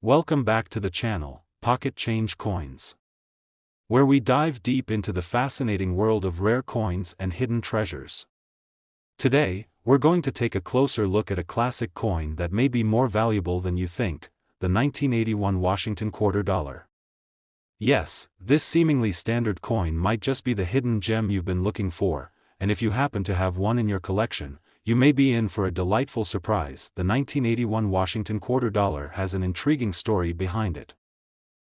Welcome back to the channel, Pocket Change Coins, where we dive deep into the fascinating world of rare coins and hidden treasures. Today, we're going to take a closer look at a classic coin that may be more valuable than you think, the 1981 Washington Quarter Dollar. Yes, this seemingly standard coin might just be the hidden gem you've been looking for, and if you happen to have one in your collection, you may be in for a delightful surprise. The 1981 Washington Quarter Dollar has an intriguing story behind it.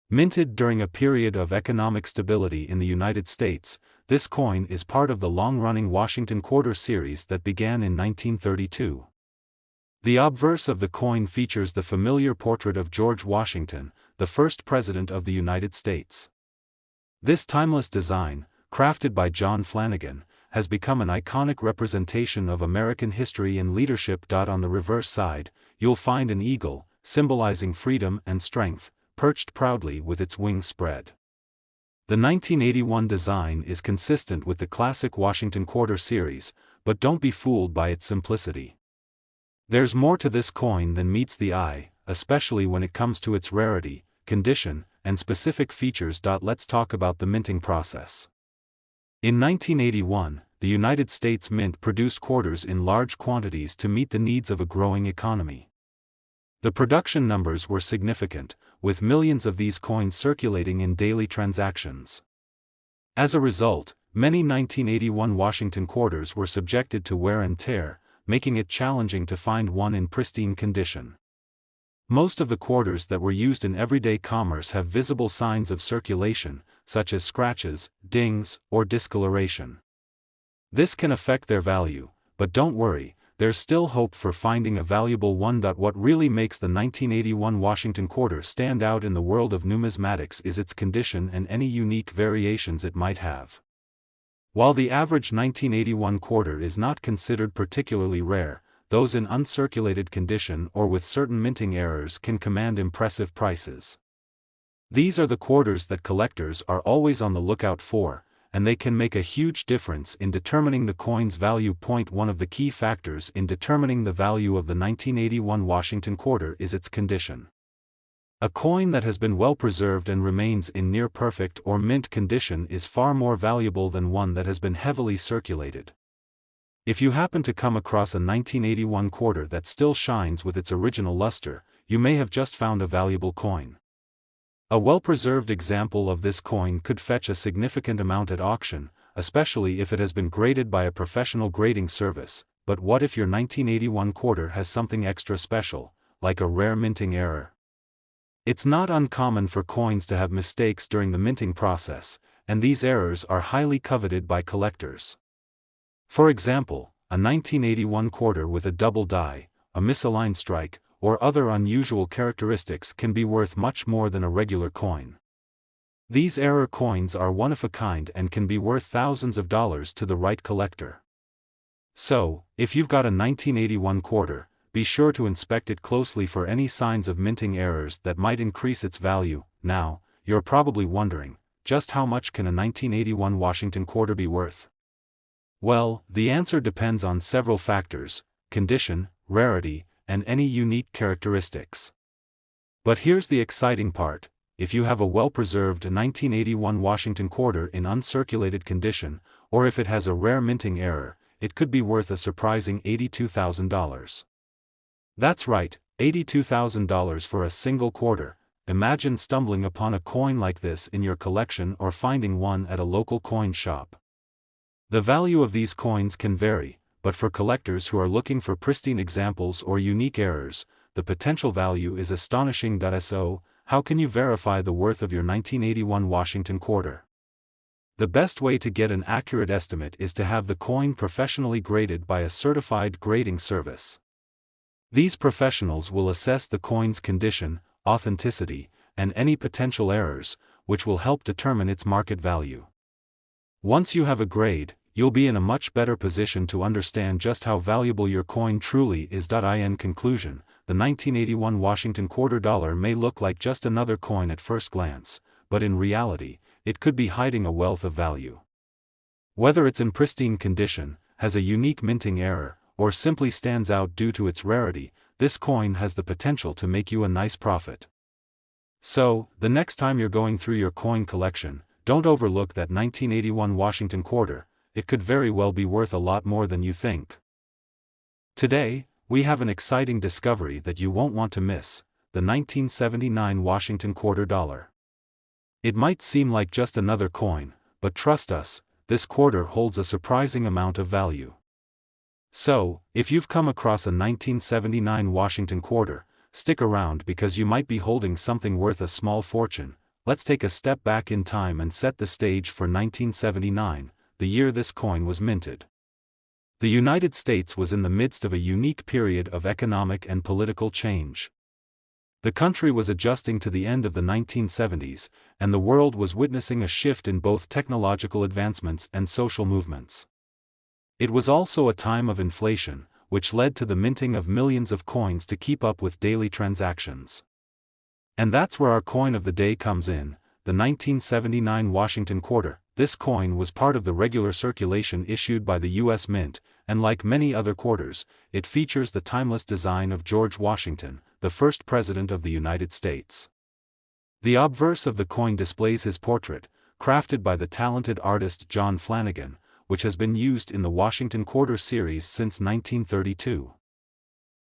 Minted during a period of economic stability in the United States, this coin is part of the long-running Washington Quarter series that began in 1932. The obverse of the coin features the familiar portrait of George Washington, the first President of the United States. This timeless design, crafted by John Flanagan, has become an iconic representation of American history and leadership. On the reverse side, you'll find an eagle, symbolizing freedom and strength, perched proudly with its wings spread. The 1981 design is consistent with the classic Washington Quarter series, but don't be fooled by its simplicity. There's more to this coin than meets the eye, especially when it comes to its rarity, condition, and specific features. Let's talk about the minting process. In 1981, the United States Mint produced quarters in large quantities to meet the needs of a growing economy. The production numbers were significant, with millions of these coins circulating in daily transactions. As a result, many 1981 Washington quarters were subjected to wear and tear, making it challenging to find one in pristine condition. Most of the quarters that were used in everyday commerce have visible signs of circulation, such as scratches, dings, or discoloration. This can affect their value, but don't worry, there's still hope for finding a valuable one. What really makes the 1981 Washington Quarter stand out in the world of numismatics is its condition and any unique variations it might have. While the average 1981 quarter is not considered particularly rare, those in uncirculated condition or with certain minting errors can command impressive prices. These are the quarters that collectors are always on the lookout for, and they can make a huge difference in determining the coin's value. One of the key factors in determining the value of the 1981 Washington Quarter is its condition. A coin that has been well preserved and remains in near perfect or mint condition is far more valuable than one that has been heavily circulated. If you happen to come across a 1981 quarter that still shines with its original luster, you may have just found a valuable coin. A well-preserved example of this coin could fetch a significant amount at auction, especially if it has been graded by a professional grading service. But what if your 1981 quarter has something extra special, like a rare minting error? It's not uncommon for coins to have mistakes during the minting process, and these errors are highly coveted by collectors. For example, a 1981 quarter with a double die, a misaligned strike, or other unusual characteristics can be worth much more than a regular coin. These error coins are one of a kind and can be worth thousands of dollars to the right collector. So, if you've got a 1981 quarter, be sure to inspect it closely for any signs of minting errors that might increase its value. Now, you're probably wondering, just how much can a 1981 Washington quarter be worth? Well, the answer depends on several factors: condition, rarity, and any unique characteristics. But here's the exciting part: if you have a well-preserved 1981 Washington quarter in uncirculated condition, or if it has a rare minting error, it could be worth a surprising $82,000. That's right, $82,000 for a single quarter. Imagine stumbling upon a coin like this in your collection or finding one at a local coin shop. The value of these coins can vary, but for collectors who are looking for pristine examples or unique errors, the potential value is astonishing. So, how can you verify the worth of your 1981 Washington quarter? The best way to get an accurate estimate is to have the coin professionally graded by a certified grading service. These professionals will assess the coin's condition, authenticity, and any potential errors, which will help determine its market value. Once you have a grade, you'll be in a much better position to understand just how valuable your coin truly is. In conclusion, the 1981 Washington Quarter Dollar may look like just another coin at first glance, but in reality, it could be hiding a wealth of value. Whether it's in pristine condition, has a unique minting error, or simply stands out due to its rarity, this coin has the potential to make you a nice profit. So, the next time you're going through your coin collection, don't overlook that 1981 Washington quarter. It could very well be worth a lot more than you think. Today, we have an exciting discovery that you won't want to miss: the 1979 Washington quarter dollar. It might seem like just another coin, but trust us, this quarter holds a surprising amount of value. So, if you've come across a 1979 Washington quarter, stick around because you might be holding something worth a small fortune. Let's take a step back in time and set the stage for 1979, the year this coin was minted. The United States was in the midst of a unique period of economic and political change. The country was adjusting to the end of the 1970s, and the world was witnessing a shift in both technological advancements and social movements. It was also a time of inflation, which led to the minting of millions of coins to keep up with daily transactions. And that's where our coin of the day comes in, the 1979 Washington quarter. This coin was part of the regular circulation issued by the U.S. Mint, and like many other quarters, it features the timeless design of George Washington, the first President of the United States. The obverse of the coin displays his portrait, crafted by the talented artist John Flanagan, which has been used in the Washington Quarter series since 1932.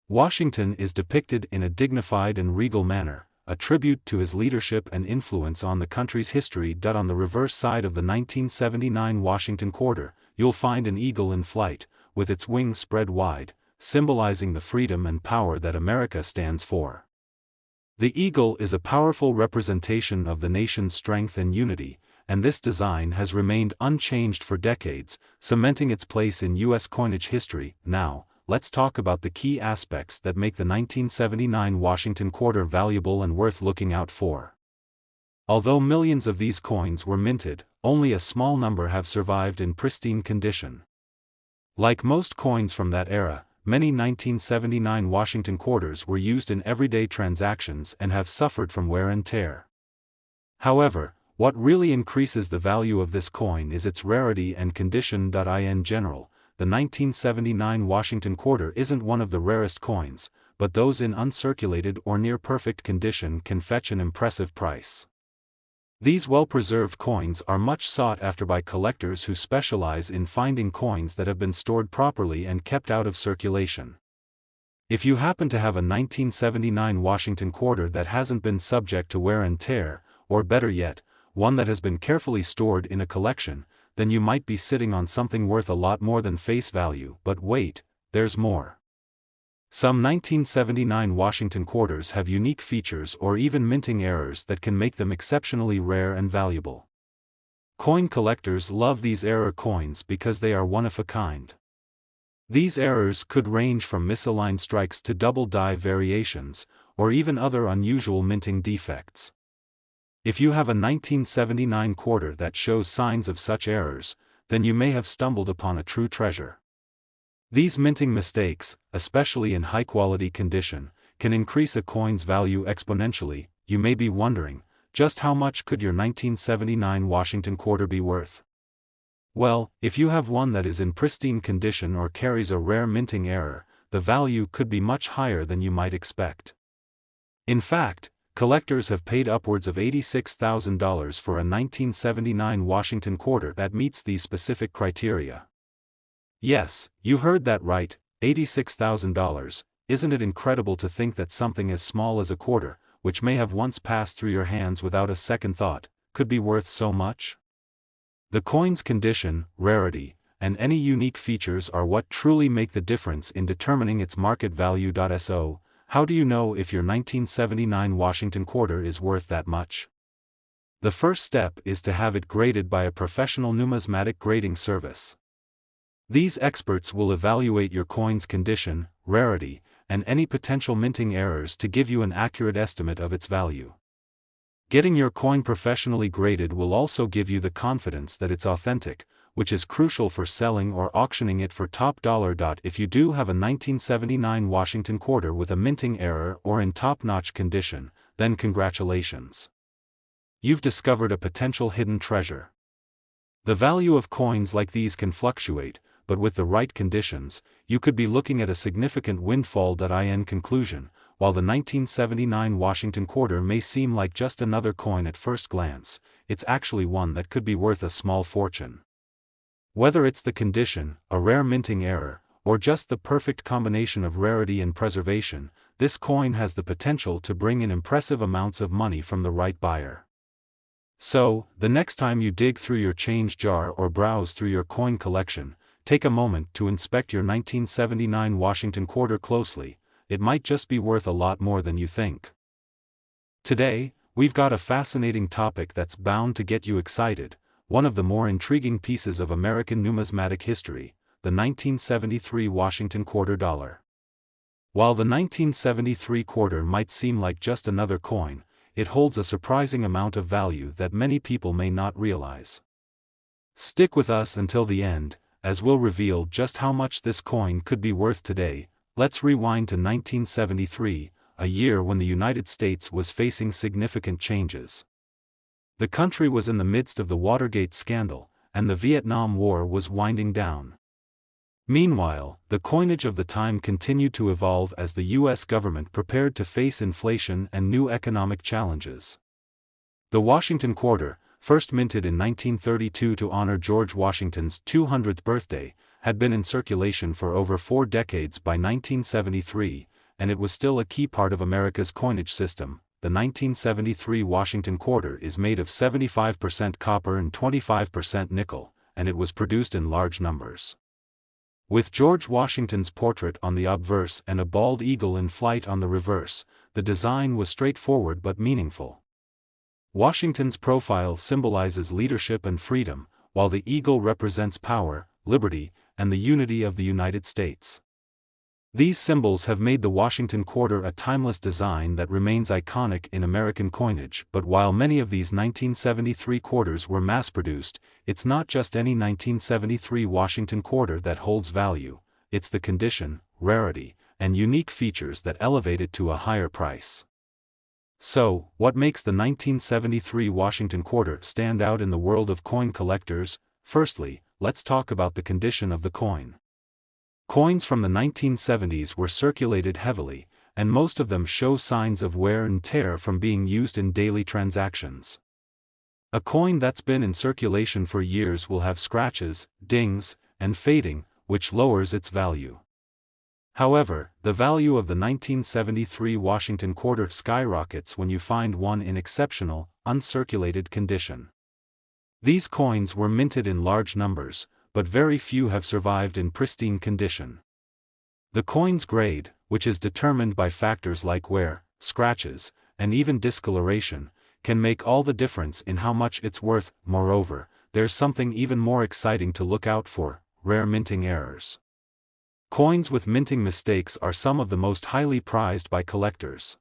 Washington is depicted in a dignified and regal manner, a tribute to his leadership and influence on the country's history. On the reverse side of the 1979 Washington Quarter, you'll find an eagle in flight, with its wings spread wide, symbolizing the freedom and power that America stands for. The eagle is a powerful representation of the nation's strength and unity, and this design has remained unchanged for decades, cementing its place in U.S. coinage history. Now, let's talk about the key aspects that make the 1979 Washington quarter valuable and worth looking out for. Although millions of these coins were minted, only a small number have survived in pristine condition. Like most coins from that era, many 1979 Washington quarters were used in everyday transactions and have suffered from wear and tear. However, what really increases the value of this coin is its rarity and condition. In general, the 1979 Washington quarter isn't one of the rarest coins, but those in uncirculated or near-perfect condition can fetch an impressive price. These well-preserved coins are much sought after by collectors who specialize in finding coins that have been stored properly and kept out of circulation. If you happen to have a 1979 Washington quarter that hasn't been subject to wear and tear, or better yet, one that has been carefully stored in a collection, then you might be sitting on something worth a lot more than face value. But wait, there's more. Some 1979 Washington quarters have unique features or even minting errors that can make them exceptionally rare and valuable. Coin collectors love these error coins because they are one of a kind. These errors could range from misaligned strikes to double die variations, or even other unusual minting defects. If you have a 1979 quarter that shows signs of such errors, then you may have stumbled upon a true treasure. These minting mistakes, especially in high-quality condition, can increase a coin's value exponentially. You may be wondering, just how much could your 1979 Washington quarter be worth? Well, if you have one that is in pristine condition or carries a rare minting error, the value could be much higher than you might expect. In fact, collectors have paid upwards of $86,000 for a 1979 Washington quarter that meets these specific criteria. Yes, you heard that right, $86,000. Isn't it incredible to think that something as small as a quarter, which may have once passed through your hands without a second thought, could be worth so much? The coin's condition, rarity, and any unique features are what truly make the difference in determining its market value. So, how do you know if your 1979 Washington quarter is worth that much? The first step is to have it graded by a professional numismatic grading service. These experts will evaluate your coin's condition, rarity, and any potential minting errors to give you an accurate estimate of its value. Getting your coin professionally graded will also give you the confidence that it's authentic, which is crucial for selling or auctioning it for top dollar. If you do have a 1979 Washington quarter with a minting error or in top-notch condition, then congratulations. You've discovered a potential hidden treasure. The value of coins like these can fluctuate, but with the right conditions, you could be looking at a significant windfall. In conclusion, while the 1979 Washington quarter may seem like just another coin at first glance, it's actually one that could be worth a small fortune. Whether it's the condition, a rare minting error, or just the perfect combination of rarity and preservation, this coin has the potential to bring in impressive amounts of money from the right buyer. So, the next time you dig through your change jar or browse through your coin collection, take a moment to inspect your 1979 Washington quarter closely. It might just be worth a lot more than you think. Today, we've got a fascinating topic that's bound to get you excited, one of the more intriguing pieces of American numismatic history, the 1973 Washington quarter dollar. While the 1973 quarter might seem like just another coin, it holds a surprising amount of value that many people may not realize. Stick with us until the end, as we'll reveal just how much this coin could be worth today. Let's rewind to 1973, a year when the United States was facing significant changes. The country was in the midst of the Watergate scandal, and the Vietnam War was winding down. Meanwhile, the coinage of the time continued to evolve as the U.S. government prepared to face inflation and new economic challenges. The Washington quarter, first minted in 1932 to honor George Washington's 200th birthday, had been in circulation for over 4 decades by 1973, and it was still a key part of America's coinage system. The 1973 Washington quarter is made of 75% copper and 25% nickel, and it was produced in large numbers. With George Washington's portrait on the obverse and a bald eagle in flight on the reverse, the design was straightforward but meaningful. Washington's profile symbolizes leadership and freedom, while the eagle represents power, liberty, and the unity of the United States. These symbols have made the Washington quarter a timeless design that remains iconic in American coinage. But while many of these 1973 quarters were mass-produced, it's not just any 1973 Washington quarter that holds value, it's the condition, rarity, and unique features that elevate it to a higher price. So, what makes the 1973 Washington quarter stand out in the world of coin collectors? Firstly, let's talk about the condition of the coin. Coins from the 1970s were circulated heavily, and most of them show signs of wear and tear from being used in daily transactions. A coin that's been in circulation for years will have scratches, dings, and fading, which lowers its value. However, the value of the 1973 Washington quarter skyrockets when you find one in exceptional, uncirculated condition. These coins were minted in large numbers, but very few have survived in pristine condition. The coin's grade, which is determined by factors like wear, scratches, and even discoloration, can make all the difference in how much it's worth. Moreover, there's something even more exciting to look out for: rare minting errors. Coins with minting mistakes are some of the most highly prized by collectors.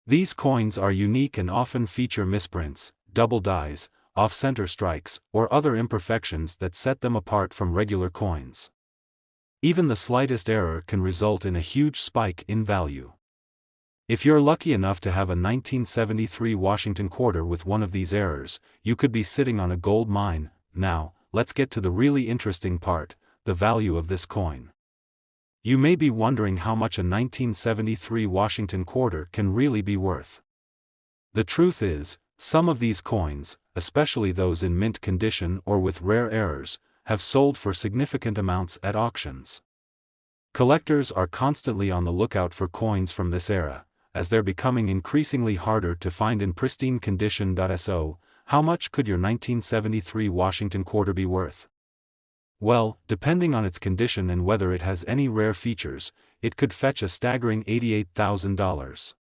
These coins are unique and often feature misprints, double dies, off-center strikes, or other imperfections that set them apart from regular coins. Even the slightest error can result in a huge spike in value. If you're lucky enough to have a 1973 Washington quarter with one of these errors, you could be sitting on a gold mine. Now, let's get to the really interesting part: the value of this coin. You may be wondering how much a 1973 Washington quarter can really be worth. The truth is, some of these coins, especially those in mint condition or with rare errors, have sold for significant amounts at auctions. Collectors are constantly on the lookout for coins from this era, as they're becoming increasingly harder to find in pristine condition. So, how much could your 1973 Washington quarter be worth? Well, depending on its condition and whether it has any rare features, it could fetch a staggering $88,000.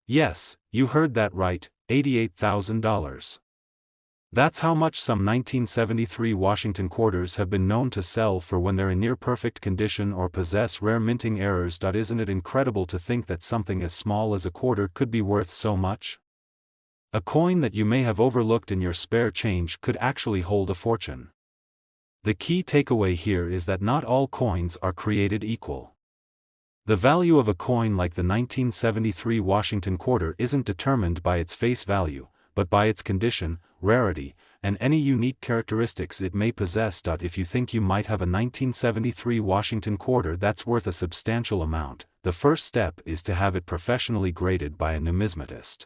Yes, you heard that right, $88,000. That's how much some 1973 Washington quarters have been known to sell for when they're in near-perfect condition or possess rare minting errors. Isn't it incredible to think that something as small as a quarter could be worth so much? A coin that you may have overlooked in your spare change could actually hold a fortune. The key takeaway here is that not all coins are created equal. The value of a coin like the 1973 Washington quarter isn't determined by its face value, but by its condition, rarity, and any unique characteristics it may possess. If you think you might have a 1973 Washington quarter that's worth a substantial amount, the first step is to have it professionally graded by a numismatist.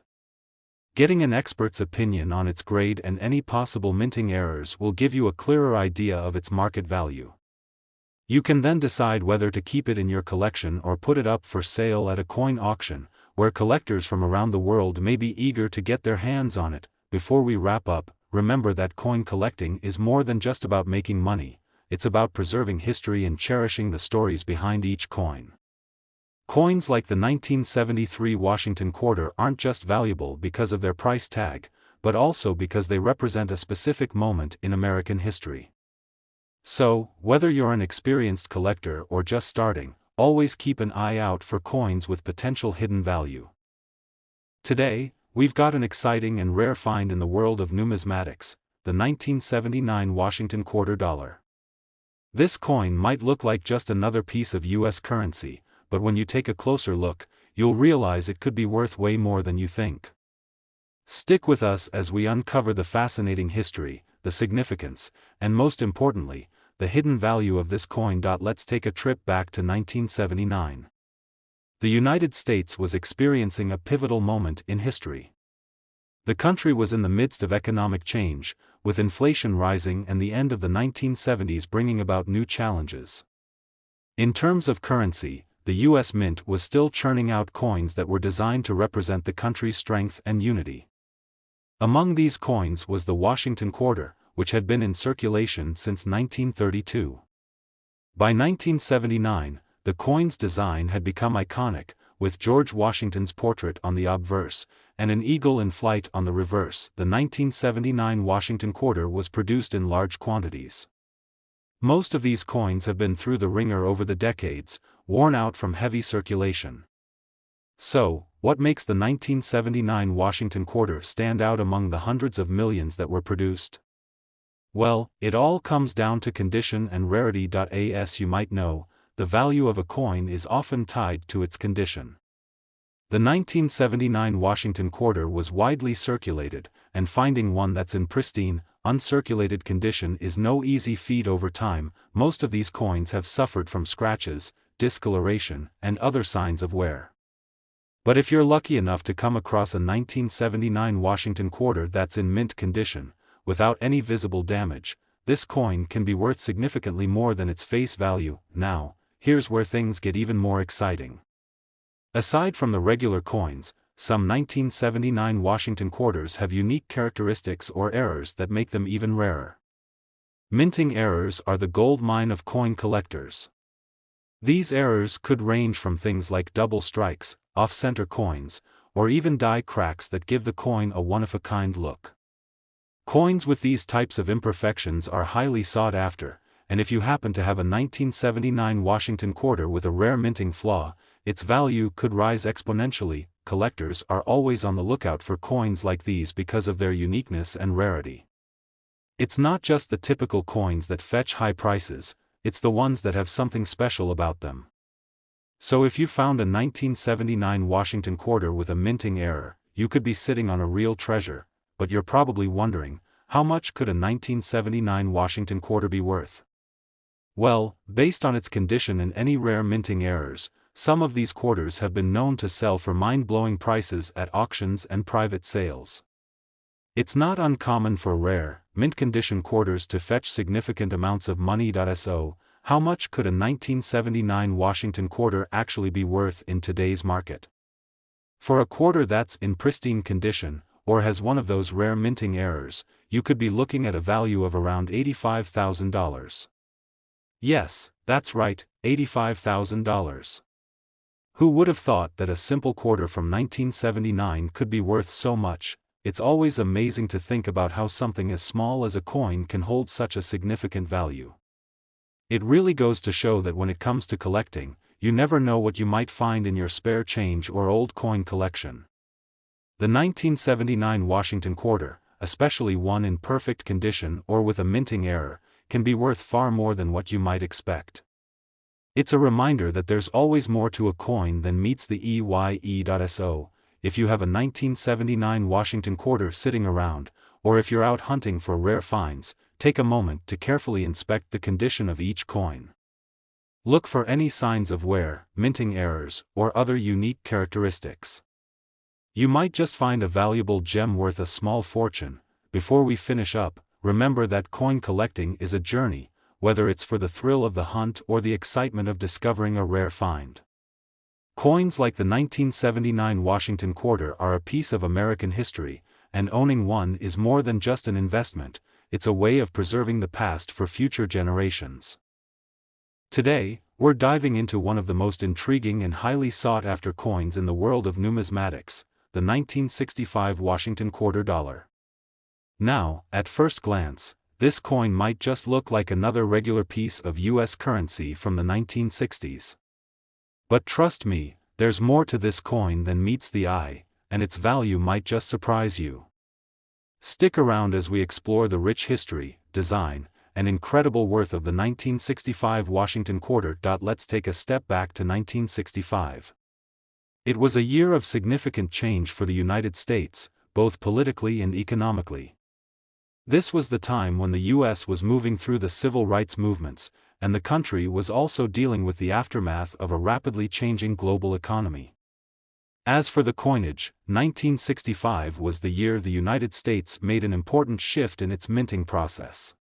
Getting an expert's opinion on its grade and any possible minting errors will give you a clearer idea of its market value. You can then decide whether to keep it in your collection or put it up for sale at a coin auction, where collectors from around the world may be eager to get their hands on it. Before we wrap up, remember that coin collecting is more than just about making money, it's about preserving history and cherishing the stories behind each coin. Coins like the 1973 Washington quarter aren't just valuable because of their price tag, but also because they represent a specific moment in American history. So, whether you're an experienced collector or just starting, always keep an eye out for coins with potential hidden value. Today, we've got an exciting and rare find in the world of numismatics, the 1979 Washington quarter dollar. This coin might look like just another piece of US currency, but when you take a closer look, you'll realize it could be worth way more than you think. Stick with us as we uncover the fascinating history, the significance, and most importantly, the hidden value of this coin. Let's take a trip back to 1979. The United States was experiencing a pivotal moment in history. The country was in the midst of economic change, with inflation rising and the end of the 1970s bringing about new challenges. In terms of currency, the U.S. Mint was still churning out coins that were designed to represent the country's strength and unity. Among these coins was the Washington quarter, which had been in circulation since 1932. By 1979, the coin's design had become iconic, with George Washington's portrait on the obverse, and an eagle in flight on the reverse. The 1979 Washington quarter was produced in large quantities. Most of these coins have been through the ringer over the decades, worn out from heavy circulation. So, what makes the 1979 Washington quarter stand out among the hundreds of millions that were produced? Well, it all comes down to condition and rarity. As you might know, the value of a coin is often tied to its condition. The 1979 Washington quarter was widely circulated, and finding one that's in pristine, uncirculated condition is no easy feat. Over time, most of these coins have suffered from scratches, discoloration, and other signs of wear. But if you're lucky enough to come across a 1979 Washington quarter that's in mint condition, without any visible damage, this coin can be worth significantly more than its face value. Now, here's where things get even more exciting. Aside from the regular coins, some 1979 Washington quarters have unique characteristics or errors that make them even rarer. Minting errors are the gold mine of coin collectors. These errors could range from things like double strikes, off-center coins, or even die cracks that give the coin a one-of-a-kind look. Coins with these types of imperfections are highly sought after, and if you happen to have a 1979 Washington quarter with a rare minting flaw, its value could rise exponentially. Collectors are always on the lookout for coins like these because of their uniqueness and rarity. It's not just the typical coins that fetch high prices, it's the ones that have something special about them. So if you found a 1979 Washington quarter with a minting error, you could be sitting on a real treasure, but you're probably wondering, how much could a 1979 Washington quarter be worth? Well, based on its condition and any rare minting errors, some of these quarters have been known to sell for mind-blowing prices at auctions and private sales. It's not uncommon for rare, mint-condition quarters to fetch significant amounts of money. So, how much could a 1979 Washington quarter actually be worth in today's market? For a quarter that's in pristine condition, or has one of those rare minting errors, you could be looking at a value of around $85,000. Yes, that's right, $85,000. Who would have thought that a simple quarter from 1979 could be worth so much? It's always amazing to think about how something as small as a coin can hold such a significant value. It really goes to show that when it comes to collecting, you never know what you might find in your spare change or old coin collection. The 1979 Washington quarter, especially one in perfect condition or with a minting error, can be worth far more than what you might expect. It's a reminder that there's always more to a coin than meets the eye. So, if you have a 1979 Washington quarter sitting around, or if you're out hunting for rare finds, take a moment to carefully inspect the condition of each coin. Look for any signs of wear, minting errors, or other unique characteristics. You might just find a valuable gem worth a small fortune. Before we finish up, remember that coin collecting is a journey, whether it's for the thrill of the hunt or the excitement of discovering a rare find. Coins like the 1979 Washington quarter are a piece of American history, and owning one is more than just an investment, it's a way of preserving the past for future generations. Today, we're diving into one of the most intriguing and highly sought-after coins in the world of numismatics, the 1965 Washington quarter dollar. Now, at first glance, this coin might just look like another regular piece of U.S. currency from the 1960s. But trust me, there's more to this coin than meets the eye, and its value might just surprise you. Stick around as we explore the rich history, design, and incredible worth of the 1965 Washington quarter. Let's take a step back to 1965. It was a year of significant change for the United States, both politically and economically. This was the time when the U.S. was moving through the civil rights movements, and the country was also dealing with the aftermath of a rapidly changing global economy. As for the coinage, 1965 was the year the United States made an important shift in its minting process.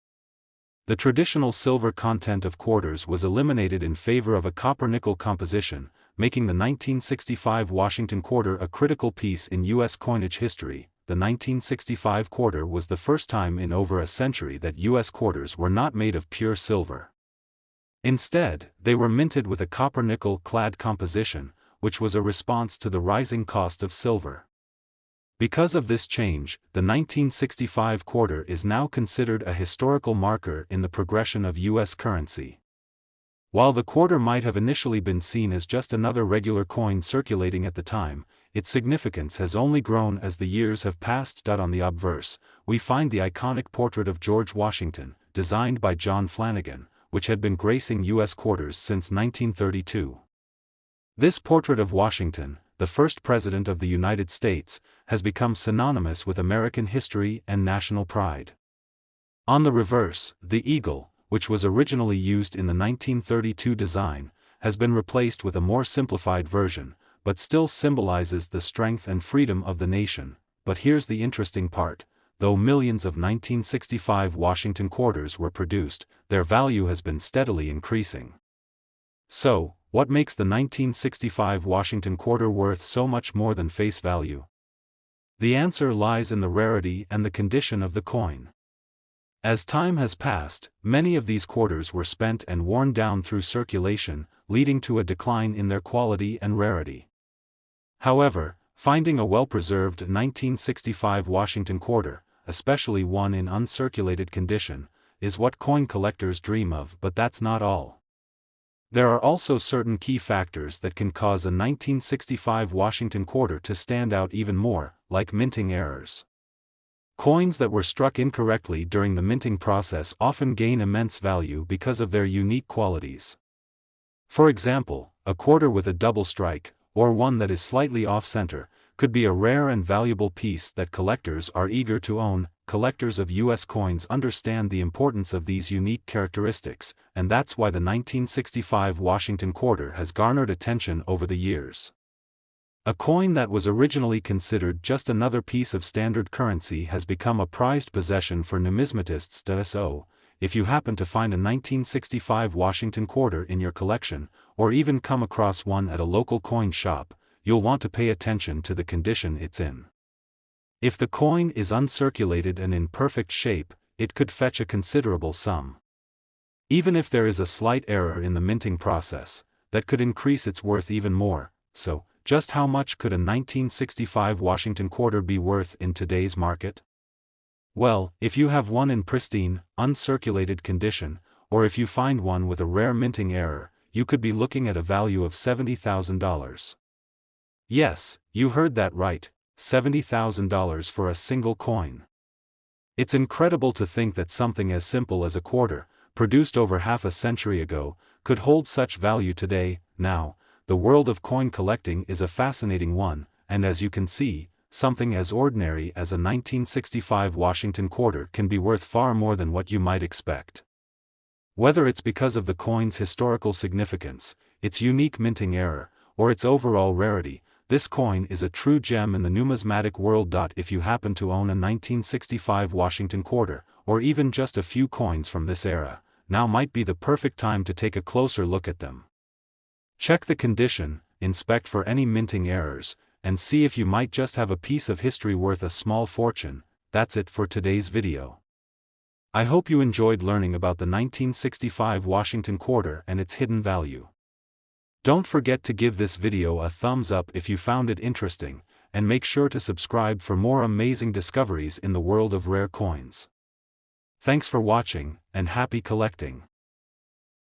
The traditional silver content of quarters was eliminated in favor of a copper-nickel composition, making the 1965 Washington quarter a critical piece in U.S. coinage history. The 1965 quarter was the first time in over a century that U.S. quarters were not made of pure silver. Instead, they were minted with a copper-nickel clad composition, which was a response to the rising cost of silver. Because of this change, the 1965 quarter is now considered a historical marker in the progression of U.S. currency. While the quarter might have initially been seen as just another regular coin circulating at the time, its significance has only grown as the years have passed. On the obverse, we find the iconic portrait of George Washington, designed by John Flanagan, which had been gracing U.S. quarters since 1932. This portrait of Washington, the first president of the United States, has become synonymous with American history and national pride. On the reverse, the eagle, which was originally used in the 1932 design, has been replaced with a more simplified version, but still symbolizes the strength and freedom of the nation. But here's the interesting part: though millions of 1965 Washington quarters were produced, their value has been steadily increasing. So, what makes the 1965 Washington quarter worth so much more than face value? The answer lies in the rarity and the condition of the coin. As time has passed, many of these quarters were spent and worn down through circulation, leading to a decline in their quality and rarity. However, finding a well-preserved 1965 Washington quarter, especially one in uncirculated condition, is what coin collectors dream of. But that's not all. There are also certain key factors that can cause a 1965 Washington quarter to stand out even more, like minting errors. Coins that were struck incorrectly during the minting process often gain immense value because of their unique qualities. For example, a quarter with a double strike, or one that is slightly off-center, could be a rare and valuable piece that collectors are eager to own. Collectors of U.S. coins understand the importance of these unique characteristics, and that's why the 1965 Washington quarter has garnered attention over the years. A coin that was originally considered just another piece of standard currency has become a prized possession for numismatists. So, if you happen to find a 1965 Washington quarter in your collection, or even come across one at a local coin shop, you'll want to pay attention to the condition it's in. If the coin is uncirculated and in perfect shape, it could fetch a considerable sum. Even if there is a slight error in the minting process, that could increase its worth even more. So, just how much could a 1965 Washington quarter be worth in today's market? Well, if you have one in pristine, uncirculated condition, or if you find one with a rare minting error, you could be looking at a value of $70,000. Yes, you heard that right, $70,000 for a single coin. It's incredible to think that something as simple as a quarter, produced over half a century ago, could hold such value today. Now, the world of coin collecting is a fascinating one, and as you can see, something as ordinary as a 1965 Washington quarter can be worth far more than what you might expect. Whether it's because of the coin's historical significance, its unique minting era, or its overall rarity, this coin is a true gem in the numismatic world. If you happen to own a 1965 Washington quarter, or even just a few coins from this era, now might be the perfect time to take a closer look at them. Check the condition, inspect for any minting errors, and see if you might just have a piece of history worth a small fortune. That's it for today's video. I hope you enjoyed learning about the 1965 Washington quarter and its hidden value. Don't forget to give this video a thumbs up if you found it interesting, and make sure to subscribe for more amazing discoveries in the world of rare coins. Thanks for watching, and happy collecting.